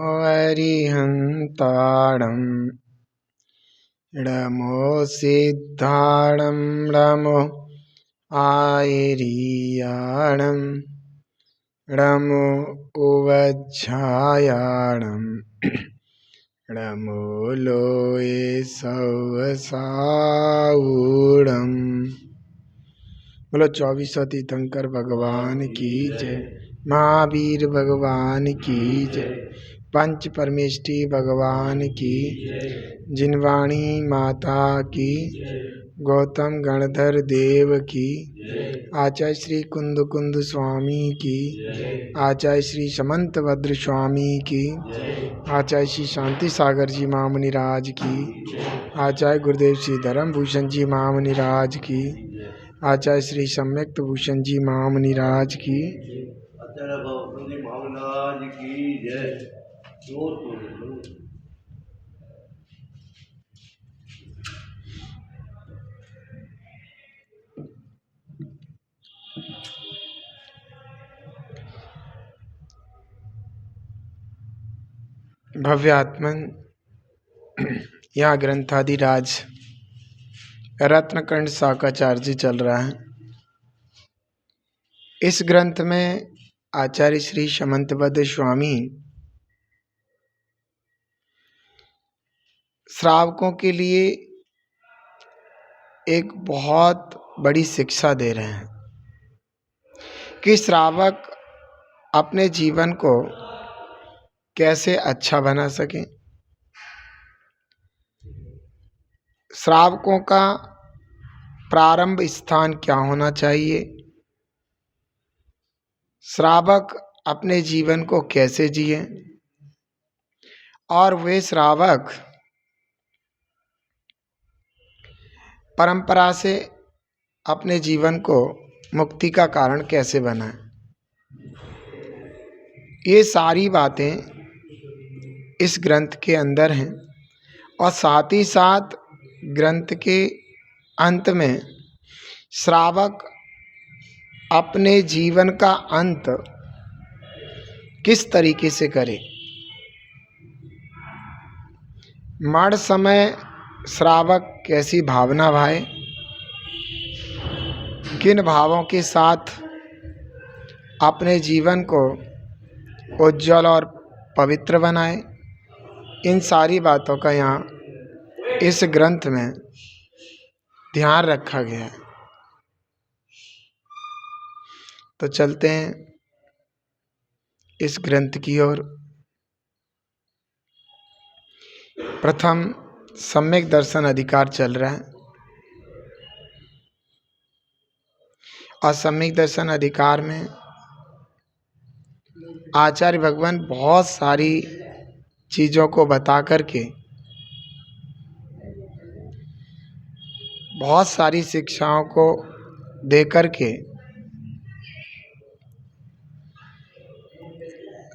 अरिहन्ताणं नमो सिद्धाणं नमो आयर्याणं नमो उवज्झायाणं नमो लोये सवसाऊणम्। बोलो 24 तीर्थंकर भगवान की जय, महावीर भगवान की जय, पंच परमेष्टि भगवान की, जिनवाणी माता की, गौतम गणधर देव की, आचार्य श्री कुंद कुंद स्वामी की, आचार्य श्री समंत भद्र स्वामी की, आचार्य श्री शांति सागर जी महामुनि राज की, आचार्य गुरुदेव श्री धर्म भूषण जी महामुनि राज की, आचार्य श्री सम्यक्त भूषण जी महामुनि राज की, भव्य आत्मन यहाँ ग्रंथाधिराज रत्नकंड शाकाचार्य चल रहा है। इस ग्रंथ में आचार्य श्री समंतभद्र स्वामी श्रावकों के लिए एक बहुत बड़ी शिक्षा दे रहे हैं कि श्रावक अपने जीवन को कैसे अच्छा बना सकें। श्रावकों का प्रारंभ स्थान क्या होना चाहिए, श्रावक अपने जीवन को कैसे जिए और वे श्रावक परंपरा से अपने जीवन को मुक्ति का कारण कैसे बनाएं। ये सारी बातें इस ग्रंथ के अंदर हैं और साथ ही साथ ग्रंथ के अंत में श्रावक अपने जीवन का अंत किस तरीके से करे, मरण समय श्रावक कैसी भावना भाए, किन भावों के साथ अपने जीवन को उज्जवल और पवित्र बनाए, इन सारी बातों का यहाँ इस ग्रंथ में ध्यान रखा गया है। तो चलते हैं इस ग्रंथ की ओर। प्रथम सम्यक दर्शन अधिकार चल रहा है और सम्यक दर्शन अधिकार में आचार्य भगवान बहुत सारी चीज़ों को बता करके बहुत सारी शिक्षाओं को दे करके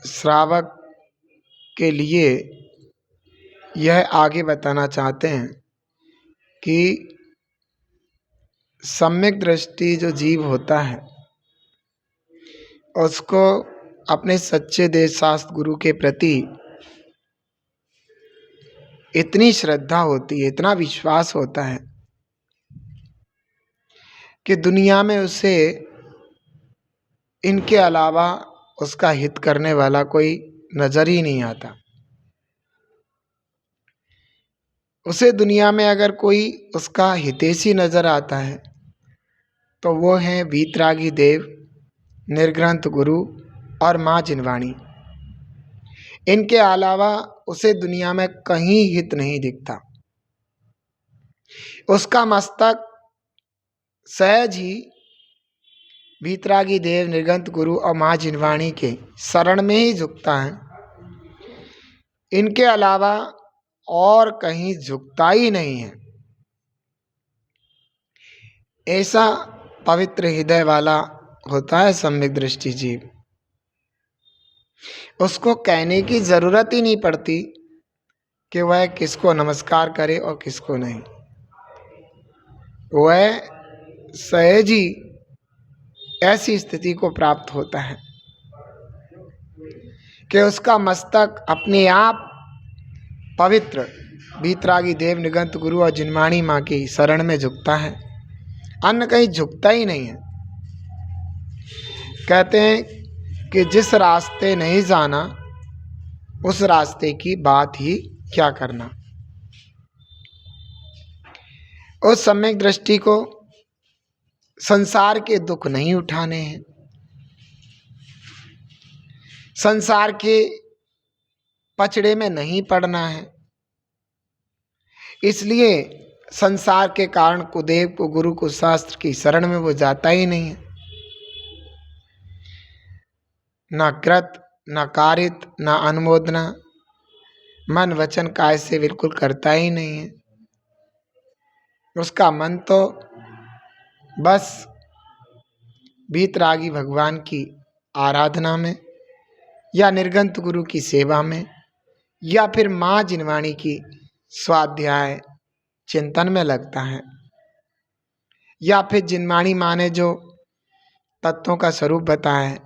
श्रावक के लिए यह आगे बताना चाहते हैं कि सम्यक दृष्टि जो जीव होता है उसको अपने सच्चे देश शास्त्र गुरु के प्रति इतनी श्रद्धा होती है, इतना विश्वास होता है कि दुनिया में उसे इनके अलावा उसका हित करने वाला कोई नजर ही नहीं आता। उसे दुनिया में अगर कोई उसका हितैषी नजर आता है तो वो है वीतरागी देव, निर्ग्रंथ गुरु और माँ जिनवाणी। इनके अलावा उसे दुनिया में कहीं हित नहीं दिखता। उसका मस्तक सहज ही वीतरागी देव, निर्ग्रंथ गुरु और माँ जिनवाणी के शरण में ही झुकता है, इनके अलावा और कहीं झुकता ही नहीं है। ऐसा पवित्र हृदय वाला होता है सम्यक दृष्टि जीव। उसको कहने की जरूरत ही नहीं पड़ती कि वह किसको नमस्कार करे और किसको नहीं। वह सहज ही ऐसी स्थिति को प्राप्त होता है कि उसका मस्तक अपने आप पवित्र वीतरागी देव निगंत गुरु और जिनवाणी माँ की शरण में झुकता है, अन्य कहीं झुकता ही नहीं है। कहते हैं कि जिस रास्ते नहीं जाना उस रास्ते की बात ही क्या करना। उस सम्यक दृष्टि को संसार के दुख नहीं उठाने हैं, संसार के पचड़े में नहीं पड़ना है। इसलिए संसार के कारण कुदेव को गुरु को शास्त्र की शरण में वो जाता ही नहीं है। न कृत न कारित न अनुमोदना, मन वचन काय से बिल्कुल करता ही नहीं है। उसका मन तो बस वीतरागी भगवान की आराधना में या निर्गंत गुरु की सेवा में या फिर माँ जिनवाणी की स्वाध्याय चिंतन में लगता है, या फिर जिनवाणी माँ ने जो तत्वों का स्वरूप बताया है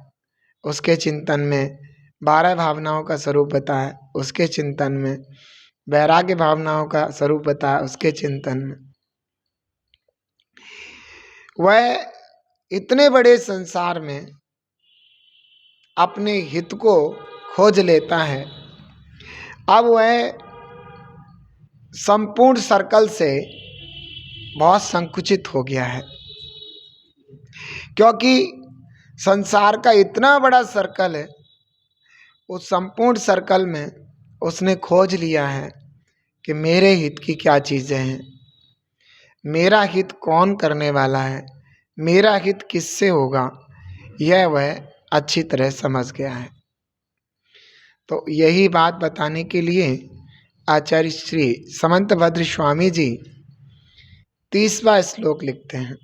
उसके चिंतन में, 12 भावनाओं का स्वरूप बताया उसके चिंतन में, वैराग्य भावनाओं का स्वरूप बताया उसके चिंतन में। वह इतने बड़े संसार में अपने हित को खोज लेता है। अब वह संपूर्ण सर्कल से बहुत संकुचित हो गया है, क्योंकि संसार का इतना बड़ा सर्कल है। उस संपूर्ण सर्कल में उसने खोज लिया है कि मेरे हित की क्या चीज़ें हैं, मेरा हित कौन करने वाला है, मेरा हित किससे होगा, यह वह अच्छी तरह समझ गया है। तो यही बात बताने के लिए आचार्य श्री समंतभद्र स्वामी जी 30वां श्लोक लिखते हैं।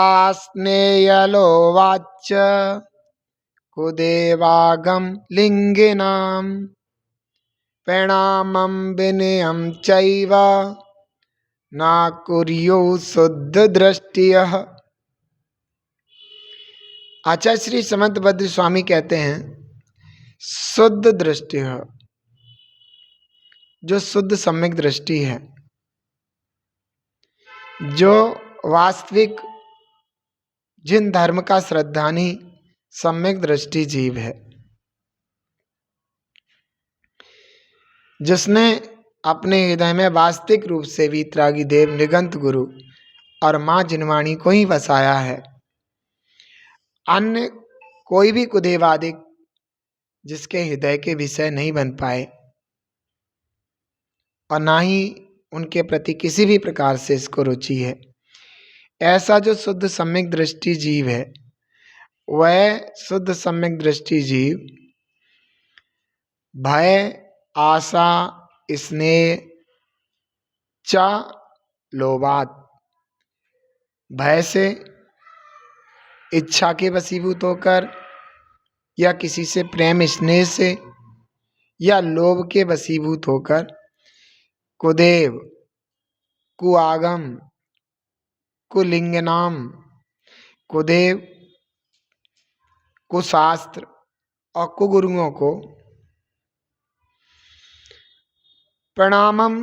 भयासास्नेयलो वाच्य कुदेवागम लिंगिनाम प्रणामं विनयं चैव न कुर्यो शुद्ध दृष्टियः। आचार्य श्री समंतभद्र स्वामी कहते हैं, शुद्ध दृष्टि है, जो शुद्ध सम्यक दृष्टि है, जो वास्तविक जिन धर्म का श्रद्धानी सम्यक दृष्टि जीव है, जिसने अपने हृदय में वास्तविक रूप से वीतरागी देव निगंत गुरु और माँ जिनवाणी को ही बसाया है। अन्य कोई भी कुदेवादिक जिसके हृदय के विषय नहीं बन पाए और ना ही उनके प्रति किसी भी प्रकार से इसको रुचि है, ऐसा जो शुद्ध सम्यक दृष्टि जीव है, वह शुद्ध सम्यक दृष्टि जीव भय आशा स्नेह चा लोभात, भय से इच्छा के वशीभूत होकर या किसी से प्रेम स्नेह से या लोभ के वशीभूत होकर कुदेव कुआगम कुलिंगनाम, कुदेव कुशास्त्र और कुगुरुओं को प्रणामम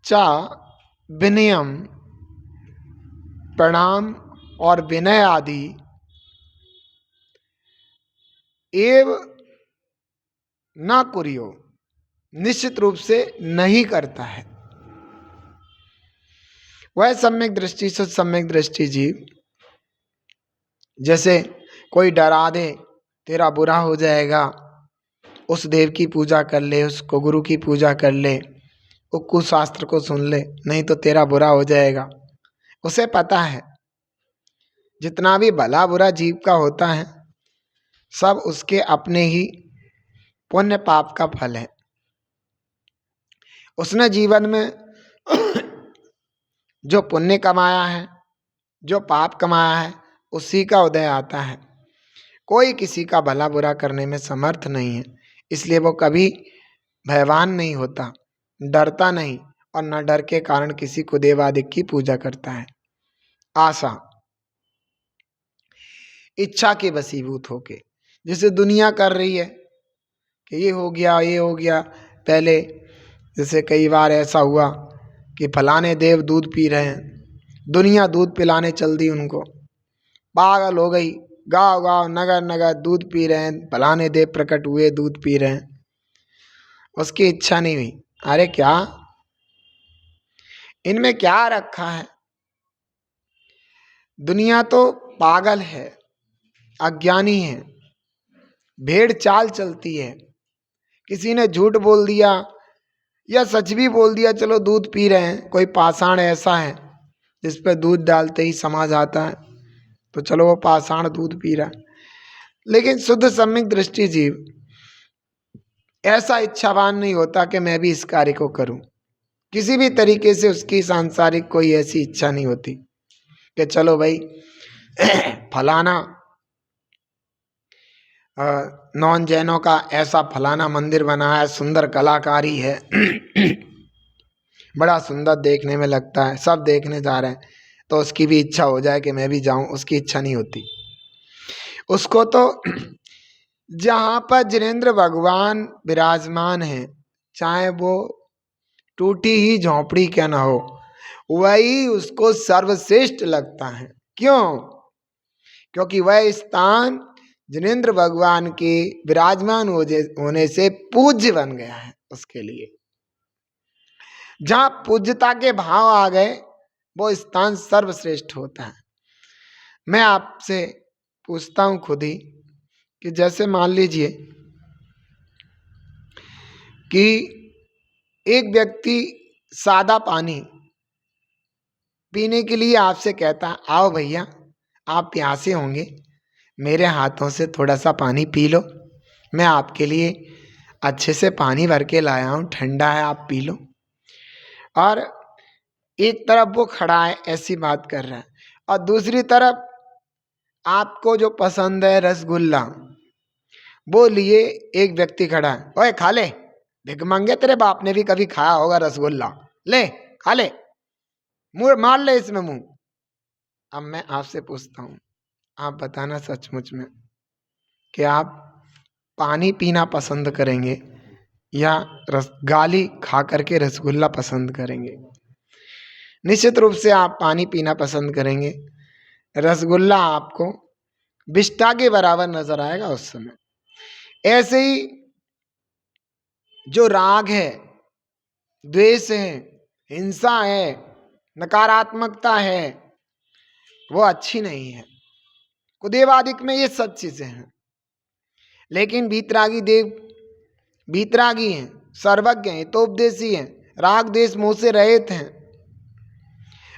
चा विनयम, प्रणाम और विनय आदि एव ना कुरियो, निश्चित रूप से नहीं करता है। वह सम्यक दृष्टि से सम्यक दृष्टि जीव जैसे कोई डरा दे तेरा बुरा हो जाएगा, उस देव की पूजा कर ले, उसको गुरु की पूजा कर ले, वो कुशास्त्र को सुन ले, नहीं तो तेरा बुरा हो जाएगा। उसे पता है जितना भी भला बुरा जीव का होता है सब उसके अपने ही पुण्य पाप का फल है। उसने जीवन में जो पुण्य कमाया है, जो पाप कमाया है, उसी का उदय आता है। कोई किसी का भला बुरा करने में समर्थ नहीं है, इसलिए वो कभी भयवान नहीं होता, डरता नहीं और न डर के कारण किसी कुदेवादिक की पूजा करता है। आशा, इच्छा के वशीभूत होके, जैसे दुनिया कर रही है कि ये हो गया, ये हो गया। पहले जैसे कई बार ऐसा हुआ कि फलाने देव दूध पी रहे हैं, दुनिया दूध पिलाने चल दी उनको, पागल हो गई, गांव गांव नगर नगर दूध पी रहे हैं, फलाने देव प्रकट हुए दूध पी रहे हैं। उसकी इच्छा नहीं हुई। अरे क्या इनमें क्या रखा है? दुनिया तो पागल है, अज्ञानी है, भेड़ चाल चलती है। किसी ने झूठ बोल दिया या सच भी बोल दिया, चलो दूध पी रहे हैं, कोई पाषाण ऐसा है जिस पर दूध डालते ही समा जाता है, तो चलो वो पाषाण दूध पी रहा है। लेकिन शुद्ध सम्यक दृष्टि जीव ऐसा इच्छावान नहीं होता कि मैं भी इस कार्य को करूं। किसी भी तरीके से उसकी सांसारिक कोई ऐसी इच्छा नहीं होती कि चलो भाई फलाना नॉन जैनों का ऐसा फलाना मंदिर बना है, सुंदर कलाकारी है बड़ा सुंदर देखने में लगता है, सब देखने जा रहे हैं, तो उसकी भी इच्छा हो जाए कि मैं भी जाऊं। उसकी इच्छा नहीं होती उसको। तो जहाँ पर जिनेंद्र भगवान विराजमान है, चाहे वो टूटी ही झोंपड़ी क्या ना हो, वही उसको सर्वश्रेष्ठ लगता है। क्यों? क्योंकि वह स्थान जिनेंद्र भगवान के विराजमान होने से पूज्य बन गया है उसके लिए। जहां पूज्यता के भाव आ गए वो स्थान सर्वश्रेष्ठ होता है। मैं आपसे पूछता हूं खुद ही कि जैसे मान लीजिए कि एक व्यक्ति सादा पानी पीने के लिए आपसे कहता है, आओ भैया आप प्यासे होंगे, मेरे हाथों से थोड़ा सा पानी पी लो, मैं आपके लिए अच्छे से पानी भर के लाया हूँ, ठंडा है, आप पी लो। और एक तरफ वो खड़ा है ऐसी बात कर रहा है, और दूसरी तरफ आपको जो पसंद है रसगुल्ला, वो लिए एक व्यक्ति खड़ा है, ओए खा ले, भिखमंगे तेरे बाप ने भी कभी खाया होगा रसगुल्ला, ले खा ले, मुंह मार ले इसमें मुंह। अब मैं आपसे पूछता हूँ, आप बताना सचमुच में कि आप पानी पीना पसंद करेंगे या गाली खा करके रसगुल्ला पसंद करेंगे? निश्चित रूप से आप पानी पीना पसंद करेंगे। रसगुल्ला आपको विष्ठा के बराबर नजर आएगा उस समय। ऐसे ही जो राग है, द्वेष है, हिंसा है, नकारात्मकता है, वो अच्छी नहीं है। कुदेवादिक में ये सब चीजें हैं। लेकिन वीतरागी देव वीतरागी हैं, सर्वज्ञ हैं, हितोपदेशी हैं, राग द्वेष मोह से रहित हैं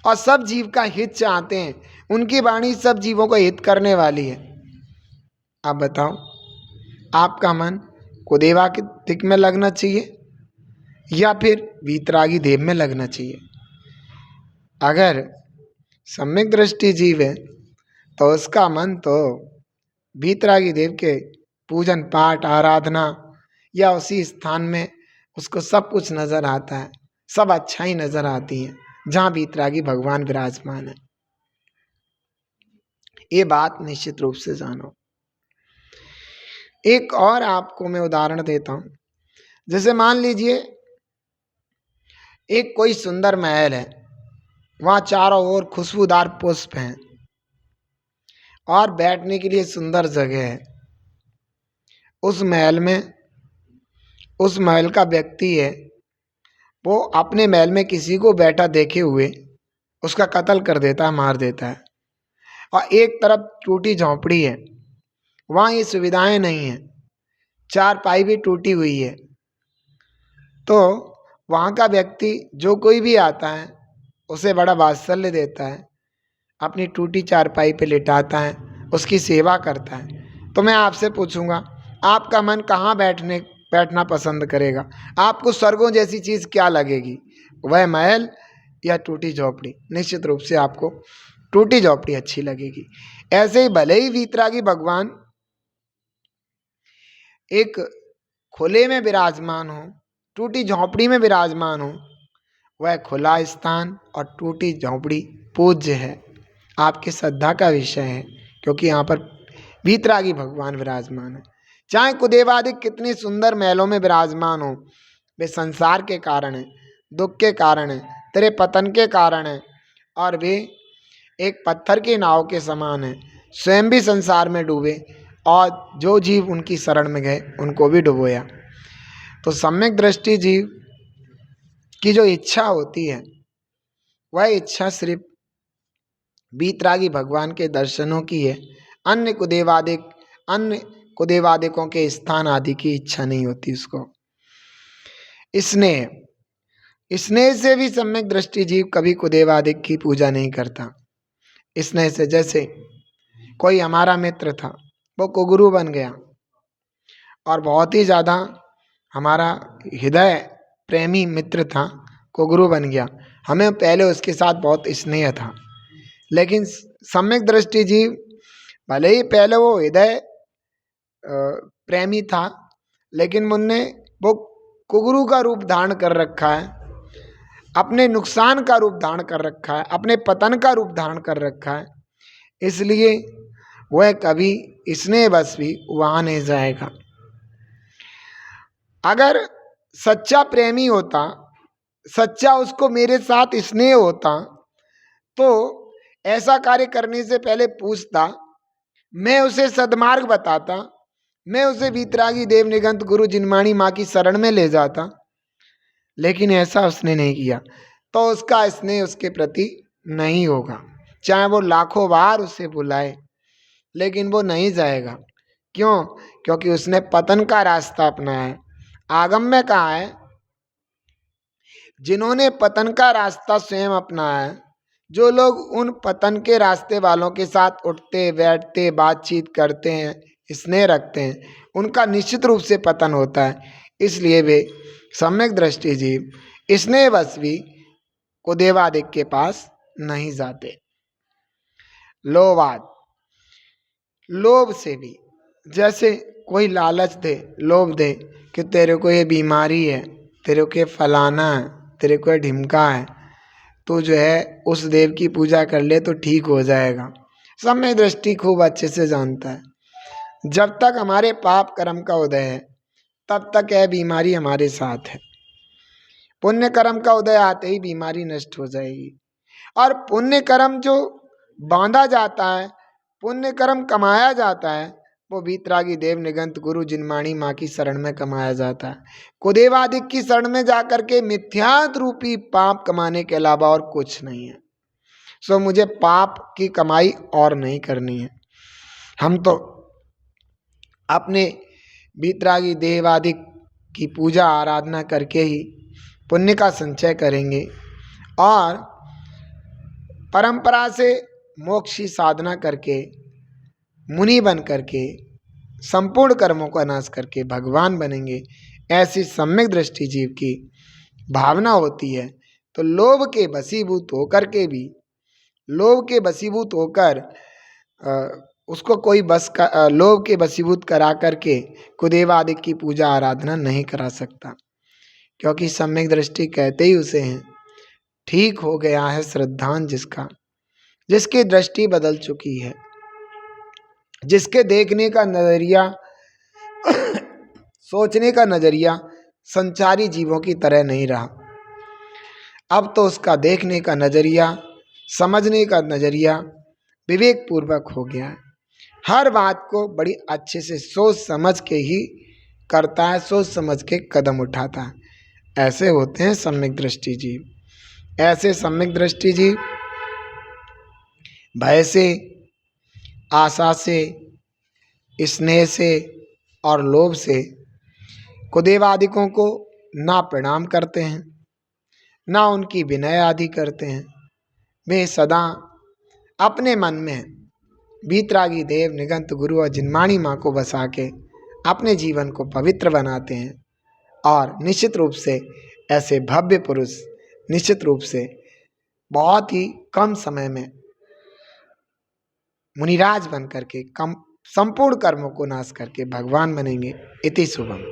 और सब जीव का हित चाहते हैं। उनकी वाणी सब जीवों को हित करने वाली है। आप बताओ, आपका मन कुदेवा के दिक में लगना चाहिए या फिर वीतरागी देव में लगना चाहिए? अगर सम्यक दृष्टि जीव है तो उसका मन तो वीतरागी देव के पूजन पाठ आराधना या उसी स्थान में उसको सब कुछ नजर आता है, सब अच्छाई नजर आती है जहाँ वीतरागी भगवान विराजमान है। ये बात निश्चित रूप से जानो। एक और आपको मैं उदाहरण देता हूँ। जैसे मान लीजिए एक कोई सुंदर महल है, वहाँ चारों ओर खुशबूदार पुष्प हैं और बैठने के लिए सुंदर जगह है। उस महल का व्यक्ति है, वो अपने महल में किसी को बैठा देखे हुए उसका कत्ल कर देता है, मार देता है। और एक तरफ टूटी झोंपड़ी है, वहाँ ये सुविधाएं नहीं हैं, चारपाई भी टूटी हुई है। तो वहाँ का व्यक्ति जो कोई भी आता है उसे बड़ा वात्सल्य देता है, अपनी टूटी चारपाई पे लिटाता है, उसकी सेवा करता है। तो मैं आपसे पूछूंगा, आपका मन कहाँ बैठना पसंद करेगा? आपको स्वर्गों जैसी चीज़ क्या लगेगी, वह महल या टूटी झोपड़ी? निश्चित रूप से आपको टूटी झोपड़ी अच्छी लगेगी। ऐसे ही भले ही वीतरागी भगवान एक खुले में विराजमान हो, टूटी झोंपड़ी में विराजमान हो, वह खुला स्थान और टूटी झोंपड़ी पूज्य है आपकी श्रद्धा का विषय है, क्योंकि यहाँ पर वीतरागी भगवान विराजमान है। चाहे कुदेवादिक कितनी सुंदर महलों में विराजमान हो, वे संसार के कारण है, दुख के कारण है, तेरे पतन के कारण है, और वे एक पत्थर की नाव के समान है, स्वयं भी संसार में डूबे और जो जीव उनकी शरण में गए उनको भी डुबोया। तो सम्यक दृष्टि जीव की जो इच्छा होती है वह इच्छा सिर्फ वीतरागी भगवान के दर्शनों की है। अन्य कुदेवादिकों के स्थान आदि की इच्छा नहीं होती उसको। स्नेह से भी सम्यक दृष्टि जीव कभी कुदेवादिक की पूजा नहीं करता। स्नेह से, जैसे कोई हमारा मित्र था, वो कुगुरु बन गया और बहुत ही ज़्यादा हमारा हृदय प्रेमी मित्र था, कुगुरु बन गया, हमें पहले उसके साथ बहुत स्नेह था, लेकिन सम्यक दृष्टि जीव भले ही पहले वो हृदय प्रेमी था, लेकिन उनने वो कुगुरु का रूप धारण कर रखा है, अपने नुकसान का रूप धारण कर रखा है, अपने पतन का रूप धारण कर रखा है, इसलिए वह कभी स्नेहवश भी वहाँ नहीं जाएगा। अगर सच्चा प्रेमी होता, सच्चा उसको मेरे साथ स्नेह होता, तो ऐसा कार्य करने से पहले पूछता, मैं उसे सद्मार्ग बताता, मैं उसे वीतरागी देव निगंत गुरु जिनवाणी माँ की शरण में ले जाता, लेकिन ऐसा उसने नहीं किया, तो उसका स्नेह उसके प्रति नहीं होगा। चाहे वो लाखों बार उसे बुलाए, लेकिन वो नहीं जाएगा। क्यों? क्योंकि उसने पतन का रास्ता अपनाया है। आगम में कहा है, जिन्होंने पतन का रास्ता स्वयं अपनाया है, जो लोग उन पतन के रास्ते वालों के साथ उठते बैठते बातचीत करते हैं, स्नेह रखते हैं, उनका निश्चित रूप से पतन होता है। इसलिए वे सम्यक दृष्टि जीव स्नेहवश भी कुदेवादिक के पास नहीं जाते। लोभाद, लोभ से भी, जैसे कोई लालच दे, लोभ दे कि तेरे को ये बीमारी है, तेरे को फलाना है, तेरे को ढिमका है, तो जो है उस देव की पूजा कर ले तो ठीक हो जाएगा। सम्यक दृष्टि खूब अच्छे से जानता है, जब तक हमारे पाप कर्म का उदय है तब तक यह बीमारी हमारे साथ है। पुण्य कर्म का उदय आते ही बीमारी नष्ट हो जाएगी। और पुण्य कर्म जो बांधा जाता है, पुण्य कर्म कमाया जाता है, वो वीतरागी देव निगंत गुरु जिनवाणी माँ की शरण में कमाया जाता है। कुदेवादिक की शरण में जाकर के मिथ्यात रूपी पाप कमाने के अलावा और कुछ नहीं है। सो मुझे पाप की कमाई और नहीं करनी है। हम तो अपने वीतरागी देवादिक की पूजा आराधना करके ही पुण्य का संचय करेंगे और परंपरा से मोक्ष की साधना करके मुनि बन करके संपूर्ण कर्मों का नाश करके भगवान बनेंगे। ऐसी सम्यक दृष्टि जीव की भावना होती है। तो लोभ के वशीभूत होकर के भी, लोभ के वशीभूत होकर उसको कोई बस का लोभ के वशीभूत करा करके कुदेवादिक की पूजा आराधना नहीं करा सकता, क्योंकि सम्यक दृष्टि कहते ही उसे हैं। ठीक हो गया है श्रद्धान जिसका, जिसकी दृष्टि बदल चुकी है, जिसके देखने का नजरिया सोचने का नजरिया संचारी जीवों की तरह नहीं रहा। अब तो उसका देखने का नजरिया, समझने का नजरिया विवेक पूर्वक हो गया है। हर बात को बड़ी अच्छे से सोच समझ के ही करता है, सोच समझ के कदम उठाता है। ऐसे होते हैं सम्यक दृष्टि जीव। ऐसे सम्यक दृष्टि जीव भय से, आशा से, स्नेह से और लोभ से कुदेवादिकों को ना प्रणाम करते हैं, ना उनकी विनय आदि करते हैं। वे सदा अपने मन में वीतरागी देव निगंत गुरु और जिनवाणी माँ को बसा के अपने जीवन को पवित्र बनाते हैं। और निश्चित रूप से ऐसे भव्य पुरुष निश्चित रूप से बहुत ही कम समय में मुनिराज बन करके कम संपूर्ण कर्मों को नाश करके भगवान बनेंगे। इति शुभम।